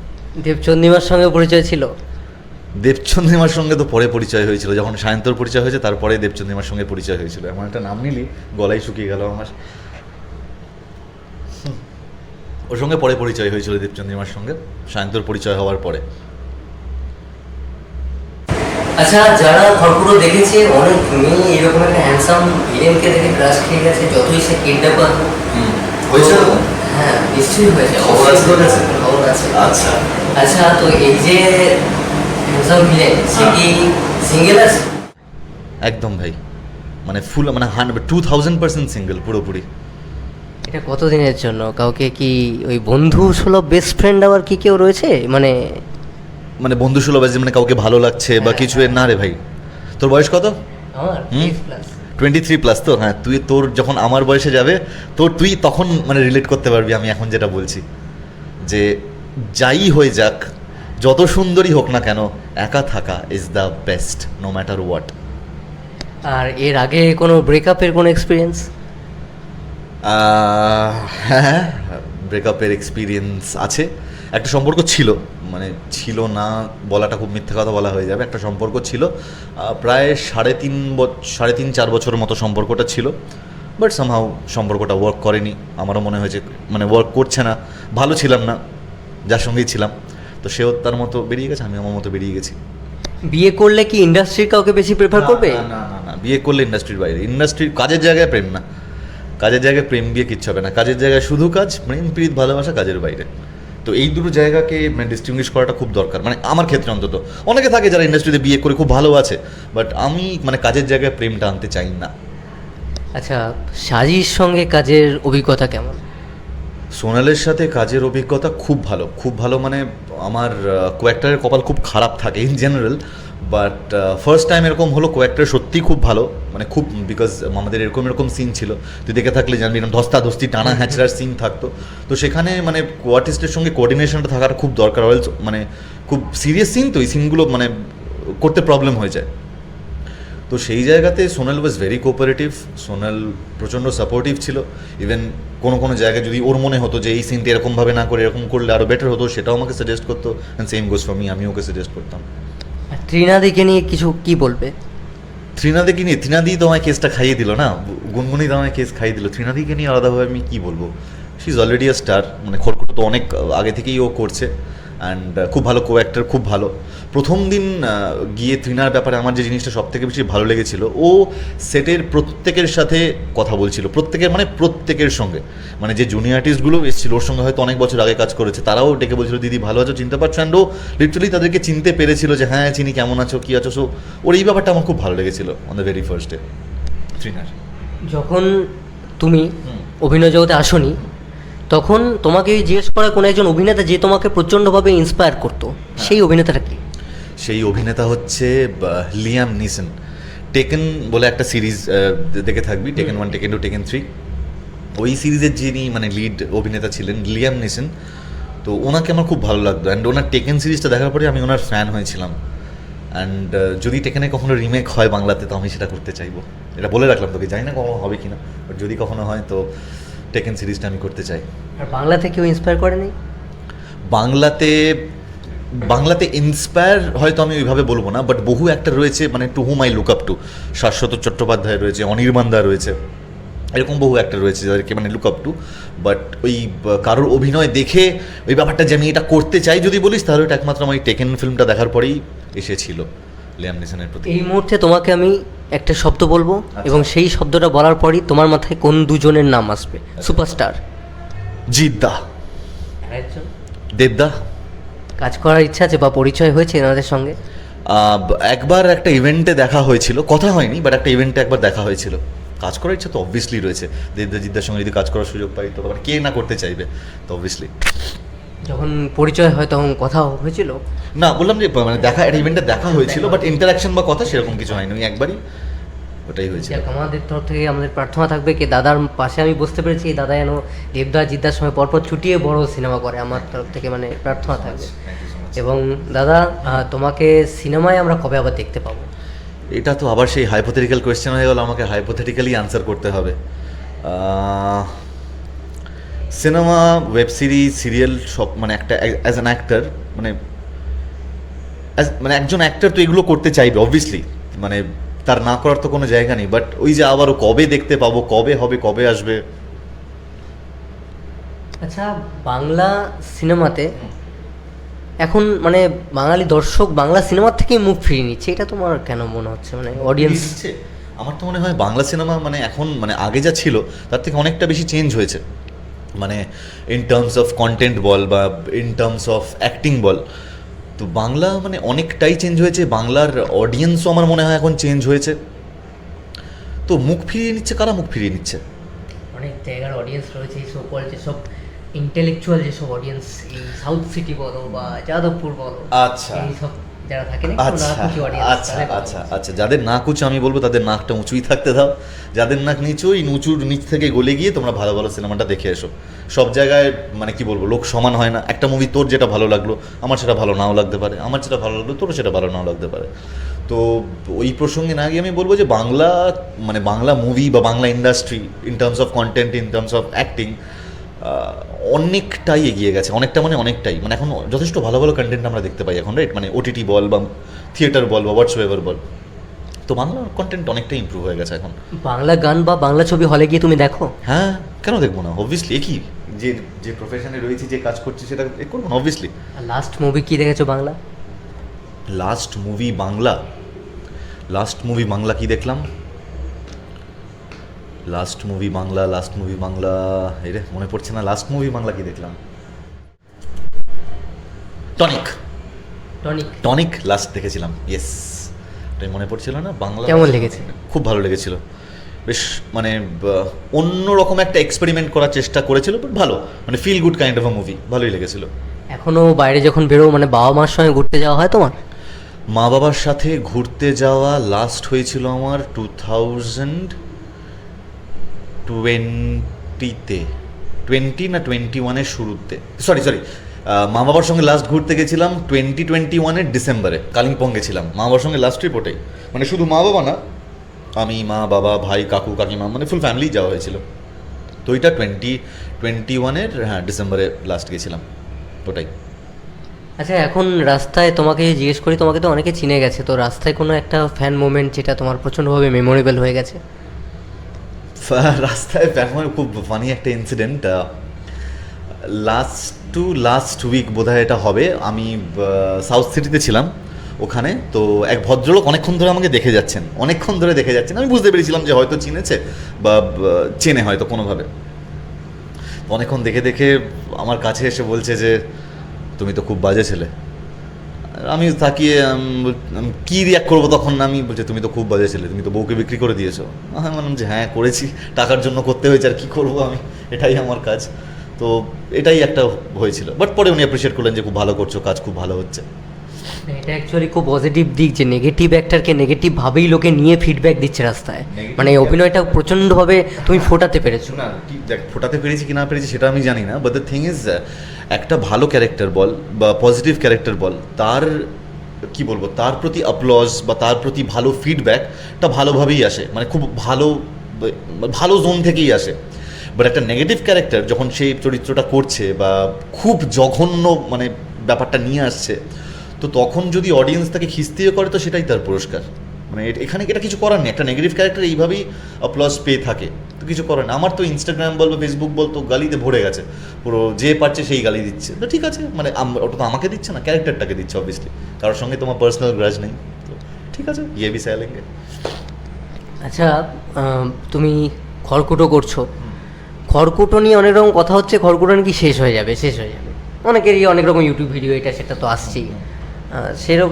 দেবচন্দিমার সঙ্গে পরিচয় ছিল? দেবচন্দ্রিমার সঙ্গে তো পরে পরিচয় হয়েছিল, যখন সায়ন্তর পরিচয় হয়েছে তারপরে দেবচন্দ্রিমার সঙ্গে পরিচয় হয়েছিল। এমন একটা নাম নিলি গলায় শুকিয়ে গেল আমার। ওর সঙ্গে পরে পরিচয় হয়েছিল দেবচন্দ্রিমার সঙ্গে, সায়ন্তর পরিচয় হওয়ার পরে। আচ্ছা, যারা খড়কুটো দেখেছে অনেক মেয়ে এরকম একটা হ্যান্ডসাম ভিলেনকে দেখে ক্রাশ খেয়ে গেছে, যতই সে কিডন্যাপ হয়েছে? হ্যাঁ, নিশ্চয়ই হয়েছে। খবর আছে তোর কাছে? খবর আছে। আচ্ছা আচ্ছা, তো এই যে হ্যান্ডসাম ভিলেন, সে কি সিঙ্গেল আছে? একদম ভাই, মানে ফুল মানে 2000% সিঙ্গেল পুরোপুরি। এটা কতদিনের জন্য? কাউকে কি ওই বন্ধু সুলভ বেস্ট ফ্রেন্ড আবার কি কেউ রয়েছে মানে? মানে বন্ধু সুলভ আছে, মানে কাউকে ভালো লাগছে বা কিছু এর না রে ভাই। তোর বয়স কত? আমার 23+। তো হ্যাঁ, তুই তোর যখন আমার বয়সে যাবে তুই তখন মানে রিলেট করতে পারবি আমি এখন যেটা বলছি, যে যাই হয়ে যাক, যত সুন্দরী হোক না কেন, একা থাকা is the best, no matter what. আর এর আগে কোনো ব্রেকআপের কোনো এক্সপিরিয়েন্স? হ্যাঁ, ব্রেকআপের এক্সপিরিয়েন্স আছে। একটা সম্পর্ক ছিল, মানে ছিল না বলাটা খুব মিথ্যা কথা বলা হয়ে যাবে, একটা সম্পর্ক ছিল প্রায় 3.5-4 বছরের মতো সম্পর্কটা ছিল। বাট সামহাউ সম্পর্কটা ওয়ার্ক করেনি, আমারও মনে হয়েছে মানে ওয়ার্ক করছে না, ভালো ছিলাম না যার সঙ্গেই ছিলাম। তো সেও তার মতো বেরিয়ে গেছে, আমি আমার মতো বেরিয়ে গেছি। বিয়ে করলে কি ইন্ডাস্ট্রির কাউকে বেশি প্রেফার করবে? না না না, বিয়ে করলে ইন্ডাস্ট্রির বাইরে। ইন্ডাস্ট্রির কাজের জায়গায় প্রেম না, কাজের জায়গায় প্রেম বিয়ে কিচ্ছু হবে না, কাজের জায়গায় শুধু কাজ, প্রেম প্রীত ভালোবাসা কাজের বাইরে। তো এই দুটো জায়গাকে মানে ডিস্টিংগুইশ করাটা খুব দরকার, মানে আমার ক্ষেত্রে অন্তত। অনেকে থাকে যারা ইন্ডাস্ট্রিতে বিয়ে করে খুব ভালো আছে, বাট আমি মানে কাজের জায়গায় প্রেমটা আনতে চাই না। আচ্ছা, সাজির সঙ্গে কাজের অভিজ্ঞতা কেমন? সোনালের সাথে কাজের অভিজ্ঞতা খুব ভালো, খুব ভালো। মানে আমার কোঅ্যাক্টরের কপাল খুব খারাপ থাকে in general, but first time এরকম হলো, কোঅ্যাক্টর সত্যিই খুব ভালো, মানে খুব, বিকজ আমাদের এরকম সিন ছিল, তুই দেখে থাকলে জানবি, এরকম ধস্তাধস্তি টানা হ্যাঁচড়ার সিন থাকতো। তো সেখানে মানে আর্টিস্টের সঙ্গে কোঅর্ডিনেশনটা থাকাটা খুব দরকার, মানে খুব সিরিয়াস সিন, তো এই সিনগুলো মানে করতে প্রবলেম হয়ে যায়। তো সেই জায়গাতে Sonal was very cooperative, Sonal প্রচণ্ড সাপোর্টিভ ছিল। ইভেন কোনো জায়গায় যদি ওর মনে হতো যে এই সিনটা এরকমভাবে না করে এরকম করলে আরও বেটার হতো, সেটাও আমাকে সাজেস্ট করতো, and same goes for me, আমি ওকে সাজেস্ট করতাম। আর ত্রিনাদিকে নিয়ে কিছু কি বলবে? ত্রিনাদিকে নিয়ে, ত্রিনাদি তো আমায় কেসটা খাইয়ে দিল না, গুনগুনি তো আমায় কেস খাইয়ে দিল। ত্রিনাদিকে নিয়ে আলাদাভাবে আমি কী বলবো, she is already a star, মানে খড়কুটো তো অনেক আগে থেকেই ও করছে, অ্যান্ড খুব ভালো কো অ্যাক্টর, খুব ভালো। প্রথম দিন গিয়ে তৃণার ব্যাপারে আমার যে জিনিসটা সব থেকে বেশি ভালো লেগেছিল, ও সেটের প্রত্যেকের সাথে কথা বলছিল, প্রত্যেকের সঙ্গে, মানে যে জুনিয়র আর্টিস্টগুলো এসেছিল ওর সঙ্গে হয়তো অনেক বছর আগে কাজ করেছে, তারাও ডেকে বলছিল দিদি ভালো আছো, চিনতে পারছো, অ্যান্ড ও লিটারালি তাদেরকে চিনতে পেরেছিল যে হ্যাঁ চিনি, কেমন আছো, কী আছো। সো ওর এই ব্যাপারটা আমার খুব ভালো লেগেছিল on the very first day তৃণার। যখন তুমি অভিনয় জগতে আসনি তখন তোমাকে জিজ্ঞেস করা কোনো একজন অভিনেতা যে তোমাকে প্রচণ্ডভাবে ইন্সপায়ার করতো, সেই অভিনেতাটা কি? সেই অভিনেতা হচ্ছে লিয়াম নিসন। টেকেন বলে একটা সিরিজ দেখে থাকবি, টেকেন 1, টেকেন 2, টেকেন 3, ওই সিরিজের যিনি মানে লিড অভিনেতা ছিলেন লিয়াম নিসন। তো ওনাকে আমার খুব ভালো লাগতো, অ্যান্ড ওনার টেকেন সিরিজটা দেখার পরে আমি ওনার ফ্যান হয়েছিলাম। অ্যান্ড যদি টেকেনে কখনো রিমেক হয় বাংলাতে তো আমি সেটা করতে চাইবো, এটা বলে রাখলাম তোকে, জানি না কখনো হবে কিনা, বাট যদি কখনো হয় তো টেকেন সিরিজটা আমি করতে চাই। আর বাংলাতে কেউ ইন্সপায়ার করেনি? বাংলাতে ইন্সপায়ার হয়তো আমি ওইভাবে বলবো না, বাট বহু একটা রয়েছে মানে to whom I look up to. Saswata Chattopadhyay রয়েছে, অনির্বাণ দা রয়েছে, এরকম বহু একটা রয়েছে যাদেরকে মানে লুক আপ টু। বাট ওই কারোর অভিনয় দেখে ওই ব্যাপারটা যে আমি এটা করতে চাই যদি বলিস, তাহলে এটা একমাত্র আমার টেকেন ফিল্মটা দেখার পরেই এসেছিল লিয়াম নিসনের প্রতি। এই মুহূর্তে তোমাকে আমি একটা শব্দ বলবো, এবং সেই শব্দটা বলার পরই তোমার মাথায় কোন দুজনের নাম আসবে সুপারস্টার? জিদ্দা, একজন দেবদা। কাজ করার ইচ্ছা আছে বা পরিচয় হয়েছে এনাদের সঙ্গে? একবার একটা ইভেন্টে দেখা হয়েছিল, কথা হয়নি, বাট একটা ইভেন্টে একবার দেখা হয়েছিল। কাজ করার ইচ্ছা তো অবভিয়াসলি রয়েছে, দেবদা জিদ্দার সঙ্গে যদি কাজ করার সুযোগ পাই তো আবার কে না করতে চাইবে, তো অবভিয়াসলি। যখন পরিচয় হয় তখন কথা হয়েছিল? না, বললাম যে মানে দেখা, একটা ইভেন্টে দেখা হয়েছিল, বাট ইন্টারাকশন বা কথা সেরকম কিছু হয়নি, ওই একবারই ওটাই হয়েছে। যাক, আমাদের তরফ থেকে আমাদের প্রার্থনা থাকবে কি দাদার পাশে আমি বুঝতে পেরেছি এই দাদা যেন দেবদা জিদ্দার সময় পরপর ছুটিয়ে বড় সিনেমা করে, আমার তরফ থেকে মানে প্রার্থনা থাকবে। এবং দাদা তোমাকে সিনেমায় আমরা কবে আবার দেখতে পাবো? এটা তো আবার সেই হাইপোথেটিক্যাল কোয়েশ্চেন হয়ে গেল, আমাকে হাইপোথেটিক্যালি আনসার করতে হবে। সিনেমা, ওয়েব সিরিজ, সিরিয়াল সব মানে একটা অ্যাজ অ্যান অ্যাক্টর মানে মানে একজন অ্যাক্টর তো এগুলো করতে চাইবে অবভিয়াসলি, মানে তার না করার তো কোনো জায়গা নেই। বাট ওই যে আবারও কবে দেখতে পাবো, কবে হবে, কবে আসবে। আচ্ছা, বাংলা সিনেমাতে এখন মানে বাঙালি দর্শক বাংলা সিনেমার থেকেই মুখ ফিরিয়ে নিচ্ছে, এটা তোমার কেন মনে হচ্ছে? মানে অডিয়েন্স, আমার তো মনে হয় বাংলা সিনেমা মানে এখন মানে আগে যা ছিল তার থেকে অনেকটা বেশি চেঞ্জ হয়েছে, মানে ইন টার্মস অফ কন্টেন্ট বল বা ইন টার্মস অফ অ্যাক্টিং বল। তো বাংলা মানে অনেকটাই চেঞ্জ হয়েছে, বাংলার অডিয়েন্সও আমার মনে হয় এখন চেঞ্জ হয়েছে। তো মুখ ফিরিয়ে নিচ্ছে কারা? মুখ ফিরিয়ে নিচ্ছে অনেক জায়গার অডিয়েন্স রয়েছে, এই সকল যেসব ইন্টেলেকচুয়াল যেসব অডিয়েন্স, এই সাউথ সিটি বলো বা যাদবপুর বলো, আচ্ছা এইসব যারা থাকে না, আচ্ছা আচ্ছা আচ্ছা, যাদের নাক উঁচু আমি বলবো তাদের নাকটা উঁচুই থাকতে দাও, যাদের নাক নিচু ওই উঁচুর নিচ থেকে গলে গিয়ে তোমরা ভালো ভালো সিনেমাটা দেখে এসো। সব জায়গায় মানে কি বলবো, লোক সমান হয় না। একটা মুভি তোর যেটা ভালো লাগলো আমার সেটা ভালো নাও লাগতে পারে, আমার যেটা ভালো লাগলো তোর সেটা ভালো নাও লাগতে পারে। তো ওই প্রসঙ্গে না গিয়ে আমি বলবো যে বাংলা মানে বাংলা মুভি বা Bangla industry in terms of content, in terms of acting অনেকটাই এগিয়ে গেছে। অনেকটা মানে অনেকটাই, মানে এখন যথেষ্ট ভালো ভালো কন্টেন্ট আমরা দেখতে পাই এখন, রাইট? মানে ওটিটি বল বা থিয়েটার বল বা হোয়াটসএভার বল, তো বাংলা কন্টেন্ট অনেকটাই ইমপ্রুভ হয়ে গেছে এখন। বাংলা গান বা বাংলা ছবি হলে গিয়ে তুমি দেখো? হ্যাঁ, কেন দেখবো না? অবভিয়াসলি, একই যে যে প্রফেশনে রয়েছি, যে কাজ করছি সেটা করবো না অবভিয়াসলি। লাস্ট মুভি কি দেখেছো Bangla? Last movie Bangla, last movie Bangla কি দেখলাম? লাস্ট মুভি বাংলা এরে মনে পড়ছে না। লাস্ট মুভি বাংলা কি দেখলাম? টনিক লাস্ট দেখেছিলাম, ইয়েস। তাই মনে পড়ছিল না। বাংলা কেমন লেগেছে? খুব ভালো লেগেছিল, বেশ মানে অন্য রকম একটা এক্সপেরিমেন্ট করার চেষ্টা করেছিল, বাট ভালো, মানে feel good kind of a movie, ভালোই লেগেছিল। এখনো বাইরে যখন বেরো মানে বাবা মার সঙ্গে ঘুরতে যাওয়া হয় তোমার? মা বাবার সাথে ঘুরতে যাওয়া লাস্ট হয়েছিল আমার 2020-তে, 20 না 21-এর শুরুতে, সরি মা বাবার সঙ্গে লাস্ট ঘুরতে গেছিলাম 2021-এর ডিসেম্বরে, কালিম্পং গেছিলাম মা বাবার সঙ্গে লাস্ট ট্রিপ ওটাই। মানে শুধু মা বাবা না, আমি, মা, বাবা, ভাই, কাকু, কাকিমা, মানে ফুল ফ্যামিলি যাওয়া হয়েছিল। তো ওইটা 2021-এর হ্যাঁ ডিসেম্বরে লাস্ট গেছিলাম, ওটাই। আচ্ছা, এখন রাস্তায় তোমাকে জিজ্ঞেস করি, তোমাকে তো অনেকে চিনে গেছে, তো রাস্তায় কোনো একটা ফ্যান মোমেন্ট যেটা তোমার প্রচণ্ডভাবে মেমোরেবল হয়ে গেছে? রাস্তায় খুব ফানি একটা ইনসিডেন্ট। লাস্ট উইক বোধহয় এটা হবে। আমি সাউথ সিটিতে ছিলাম ওখানে, তো এক ভদ্রলোক অনেকক্ষণ ধরে আমাকে দেখে যাচ্ছেন, আমি বুঝতে পেরেছিলাম যে হয়তো চিনেছে বা চেনে হয়তো কোনোভাবে। অনেকক্ষণ দেখে দেখে আমার কাছে এসে বলছে যে তুমি তো খুব বাজে ছেলে। আমি তাকিয়ে কী রিয়াক্ট করবো তখন, আমি বলছি তুমি তো খুব বাজে ছেলে, তুমি তো বউকে বিক্রি করে দিয়েছো। আমি বললাম যে হ্যাঁ করেছি, টাকার জন্য করতে হয়েছে, আর কী করবো, আমি এটাই আমার কাজ। তো এটাই একটা হয়েছিল, বাট পরে উনি অ্যাপ্রিসিয়েট করলেন যে খুব ভালো করছো, কাজ খুব ভালো হচ্ছে। এটা অ্যাকচুয়ালি খুব পজিটিভ দিক যে নেগেটিভ অ্যাক্টরকে নেগেটিভভাবেই লোকে নিয়ে ফিডব্যাক দিচ্ছে রাস্তায়। মানে এই অভিনয়টা প্রচণ্ডভাবে তুমি ফোটাতে পেরেছো। না কি দেখ, ফোটাতে পেরেছি কি না পেরেছি সেটা আমি জানি না, বাট দ্য থিং ইজ একটা ভালো ক্যারেক্টার বল বা পজিটিভ ক্যারেক্টার বল, তার কি বলবো, তার প্রতি অ্যাপ্লজ বা তার প্রতি ভালো ফিডব্যাকটা ভালোভাবেই আসে, মানে খুব ভালো জোন থেকেই আসে। বাট একটা নেগেটিভ ক্যারেক্টার যখন সেই চরিত্রটা করছে বা খুব জঘন্য মানে ব্যাপারটা নিয়ে আসছে, তো তখন যদি অডিয়েন্স তাকে খিস্তিও করে তো সেটাই তার পুরস্কার। মানে এখানে এটা কিছু করার নেই, একটা নেগেটিভ ক্যারেক্টার এইভাবেই অ্যাপ্লজ পেয়ে থাকে, তো কিছু করার নেই। আমার তো ইনস্টাগ্রাম বল বা ফেসবুক বল তো গালিতে ভরে গেছে, পুরো যে পারছে সেই গালি দিচ্ছে, তো ঠিক আছে, মানে ওটা তো আমাকে দিচ্ছে না, ক্যারেক্টারটাকে দিচ্ছে অবভিয়াসলি, কারোর সঙ্গে তোমার পার্সোনাল গ্রাজ নেই, তো ঠিক আছে, ইয়ে বি সাইলেঙ্গে। আচ্ছা, তুমি খড়কুটো করছো, খড়কুটো নিয়ে অনেক রকম কথা হচ্ছে, খড়কুটো নাকি শেষ হয়ে যাবে। অনেকেরই অনেক রকম ইউটিউব ভিডিও এটা সেটা তো আসছেই,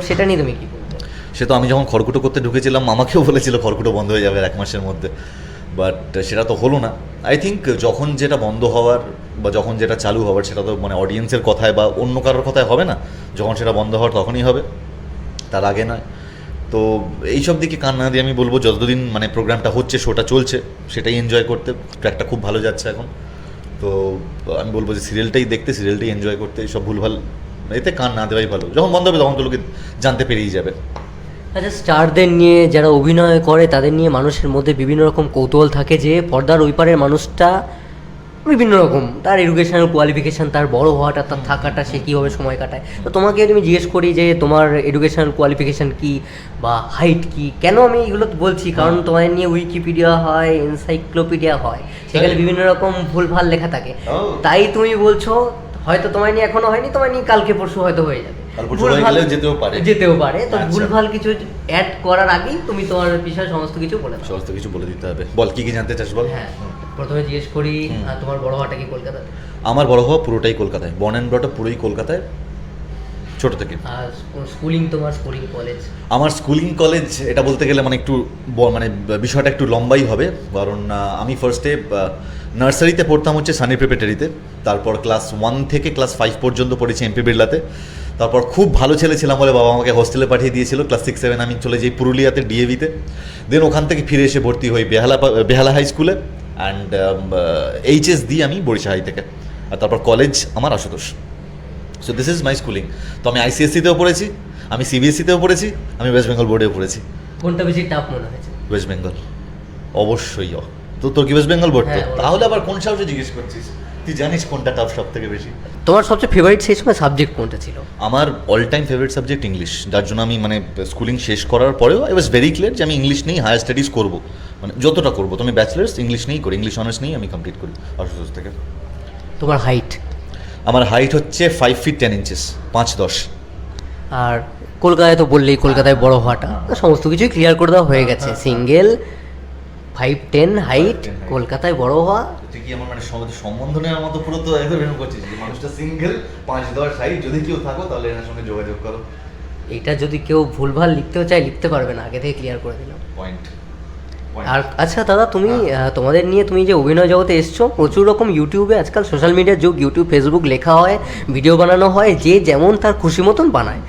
সেটা নিয়ে তুমি কী বলবে? সে তো আমি যখন খড়কুটো করতে ঢুকেছিলাম আমাকেও বলেছিল খড়কুটো বন্ধ হয়ে যাবে 1 মাসের মধ্যে, বাট সেটা তো হলো না। আই থিঙ্ক যখন যেটা বন্ধ হওয়ার বা যখন যেটা চালু হওয়ার সেটা তো মানে অডিয়েন্সের কথায় বা অন্য কারোর কথায় হবে না, যখন সেটা বন্ধ হওয়ার তখনই হবে, তার আগে নয়। তো এইসব দিকে কান না দিয়ে আমি বলবো যতদিন মানে প্রোগ্রামটা হচ্ছে, শোটা চলছে, সেটাই এনজয় করতে। ট্র্যাকটা খুব ভালো যাচ্ছে এখন, তো আমি বলবো যে সিরিয়ালটাই দেখতে, সিরিয়ালটাই এনজয় করতে, এইসব ভুলভাল এতে কান না দেওয়াই ভালো। যখন বন্ধ হবে তখন তো লোকে জানতে পেরেই যাবে। আচ্ছা, স্টারদের নিয়ে যারা অভিনয় করে তাদের নিয়ে মানুষের মধ্যে বিভিন্ন রকম কৌতূহল থাকে যে পর্দার ওই পারের মানুষটা বিভিন্ন রকম, তার এডুকেশনাল কোয়ালিফিকেশান, তার বড় হওয়াটা, তার থাকাটা, সে কীভাবে সময় কাটায়। তো তোমাকে আমি জিজ্ঞেস করি যে তোমার এডুকেশনাল কোয়ালিফিকেশান কী বা হাইট কী। কেন আমি এগুলো বলছি, কারণ তোমাদের নিয়ে উইকিপিডিয়া হয়, এনসাইক্লোপিডিয়া হয়, সেখানে বিভিন্ন রকম ভুলভাল লেখা থাকে। তাই তুমি বলছো হয়তো তোমায় নিয়ে এখনো হয়নি, তোমায় নিয়ে কালকে পরশু হয়তো হয়ে যাবে, যেতেও পারে। তো ভুলভাল কিছু অ্যাড করার আগেই তুমি তোমার বিষয়ে সমস্ত কিছু বলে দিতে হবে। বল কি কি জানতে চাস বল। হ্যাঁ, প্রথমে জিজ্ঞেস করি তোমার বড় হওয়াটা কি কলকাতাতে? আমার বড় হওয়া পুরোটাই কলকাতায়, বর্ন অ্যান্ড ব্রট আপ পুরোই কলকাতায় ছোট থেকে। আর স্কুলিং, তোমার স্কুলিং কলেজ? আমার স্কুলিং কলেজ এটা বলতে গেলে মানে একটু মানে বিষয়টা একটু লম্বাই হবে, কারণ আমি ফার্স্টে নার্সারিতে পড়তাম হচ্ছে সানি প্রিপারেটরিতে, তারপর ক্লাস 1 থেকে ক্লাস 5 পর্যন্ত পড়েছি এমপি বিড়লাতে। তারপর খুব ভালো ছেলে ছিলাম বলে বাবা আমাকে হোস্টেলে পাঠিয়ে দিয়েছিল। ক্লাস 6-7 আমি চলে যাই পুরুলিয়াতে ডিএভিতে, দেন ওখান থেকে ফিরে এসে ভর্তি হই বেহালা হাই স্কুলে, অ্যান্ড এইচএস দিই আমি বরিশা হাই থেকে, আর তারপর কলেজ আমার Ashutosh. So this is my schooling. তো আমি আইসিএসসিতেও পড়েছি, আমি সিবিএসসিতেও পড়েছি, আমি ওয়েস্ট বেঙ্গল বোর্ডেও পড়েছি। কোনটা বেশি টাফ মনে হয়েছে? ওয়েস্ট বেঙ্গল অবশ্যই। তো তোর কি ওয়েস্ট বেঙ্গল বোর্ড? তো তাহলে আবার কোন সাবজেক্ট জিজ্ঞেস করছিস? তুই জানিস কোনটা টাফ সব থেকে বেশি? তোমার সবচেয়ে ফেভারিট সেই সময় সাবজেক্ট কোনটা ছিল? আমার all time favourite subject English, যার জন্য আমি মানে স্কুলিং শেষ করার পরেও আই ওয়াজ ভেরি ক্লিয়ার যে আমি ইংলিশ নিয়েই হায়ার স্টাডিজ করবো, মানে যতটা করবো। তো আমি ব্যাচেলার্স ইংলিশ নিয়েই করি, ইংলিশ অনার্স নিয়েই আমি কমপ্লিট করি আশুতোষ থেকে। তোমার হাইট? আমার হাইট হচ্ছে 5 feet 10 inches, 5'10". আর কলকাতায় তো বললেই কলকাতায় বড় হওয়াটা সমস্ত কিছুই ক্লিয়ার করে দেওয়া হয়ে গেছে। সিঙ্গেল 5'10" হাইট, কলকাতায় বড় হওয়া। তুই কি আমার মানে সম্বন্ধ নেওয়ার মতো পুরো তো একদম এরকম করছিস যে মানুষটা সিঙ্গেল 5'10" হাইট, যদি কেউ থাকো তাহলে এনার সঙ্গে যোগাযোগ করো। এটা যদি কেউ ভুলভাল লিখতেও চায় লিখতে পারবে না, আগে থেকে ক্লিয়ার করে দিলাম। পয়েন্ট। আর আচ্ছা দাদা, তুমি তোমাদের নিয়ে তুমি যে অভিনয় জগতে এসছো, প্রচুর রকম ইউটিউবে আজকাল সোশ্যাল মিডিয়ার যুগ, ইউটিউব ফেসবুক লেখা হয়, ভিডিও বানানো হয়, যে যেমন তার খুশি মতন বানায়।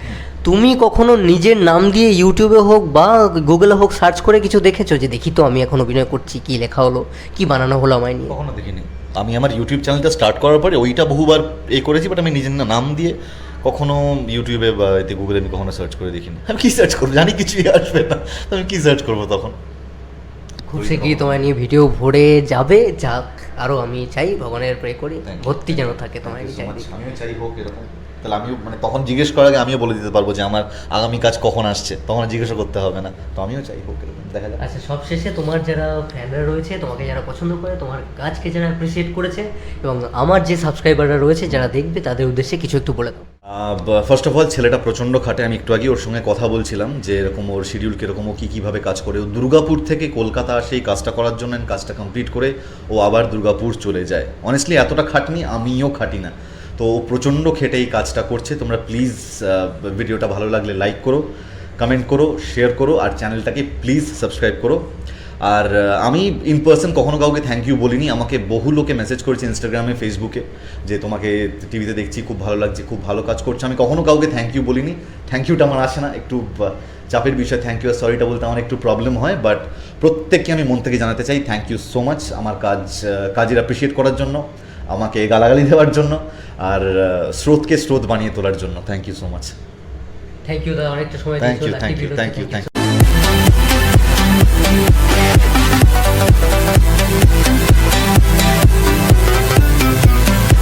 তুমি কখনো নিজের নাম দিয়ে ইউটিউবে হোক বা গুগলে হোক সার্চ করে কিছু দেখেছো যে দেখি তো আমি এখন অভিনয় করছি, কি লেখা হলো, কি বানানো হলো আমায় নিয়ে? কখনো দেখিনি। আমি আমার ইউটিউব চ্যানেলটা স্টার্ট করার পরে ওইটা বহুবার করেছি, বাট আমি নিজের নাম দিয়ে কখনো ইউটিউবে বা এতে গুগলে আমি কখনো সার্চ করে দেখিনি। আমি কি সার্চ করবো, জানি কিছুই আসবে না, তো আমি কি সার্চ করবো তখন? খুব শীঘ্রই তোমায় নিয়ে ভিডিও ভরে যাবে, যাক। আরও আমি চাই, ভগবানের প্রে করি ভর্তি যেন থাকে তোমায়। আমিও চাই হোক এরকম। তাহলে আমিও মানে তখন জিজ্ঞেস করার আগে আমিও বলে দিতে পারবো যে আমার আগামী কাজ কখন আসছে, তখন আর জিজ্ঞাসা করতে হবে না। তো আমিও চাই হোক, এরকম দেখা যাক। আচ্ছা, সবশেষে তোমার যারা ফ্যানরা রয়েছে, তোমাকে যারা পছন্দ করে, তোমার কাজকে যারা অ্যাপ্রিসিয়েট করেছে, এবং আমার যে সাবস্ক্রাইবাররা রয়েছে যারা দেখবে, তাদের উদ্দেশ্যে কিছু একটু বলে দাও। ফার্স্ট অফ অল, ছেলেটা প্রচণ্ড খাটে। আমি একটু আগে ওর সঙ্গে কথা বলছিলাম যে এরকম ওর শিডিউল কীরকম, ও কীভাবে কাজ করে। ও দুর্গাপুর থেকে কলকাতা আসে এই কাজটা করার জন্য, কাজটা কমপ্লিট করে ও আবার দুর্গাপুর চলে যায়। অনেস্টলি এতটা খাটনি আমিও খাটি না। তো ও প্রচণ্ড খেটে এই কাজটা করছে। তোমরা প্লিজ ভিডিওটা ভালো লাগলে লাইক করো, কমেন্ট করো, শেয়ার করো, আর চ্যানেলটাকে প্লিজ সাবস্ক্রাইব করো। আর আমি ইন পার্সন কখনো কাউকে থ্যাংক ইউ বলিনি। আমাকে বহু লোকে মেসেজ করেছে ইনস্টাগ্রামে, ফেসবুকে, যে তোমাকে টিভিতে দেখছি, খুব ভালো লাগছে, খুব ভালো কাজ করছো। আমি কখনো কাউকে থ্যাংক ইউ বলিনি। থ্যাংক ইউটা আমার আসে না, একটু চাপের বিষয়। থ্যাংক ইউ আর সরিটা বলতে আমার একটু প্রবলেম হয়, বাট প্রত্যেককে আমি মন থেকে জানাতে চাই থ্যাংক ইউ সো মাচ আমার কাজের অ্যাপ্রিসিয়েট করার জন্য, আমাকে গালাগালি দেওয়ার জন্য, আর স্রোতকে স্রোত বানিয়ে তোলার জন্য। Thank you so much. Thank you দাদা, অনেকটা সময় থ্যাংক দিয়েছো। You, thank you, thank you, thank you.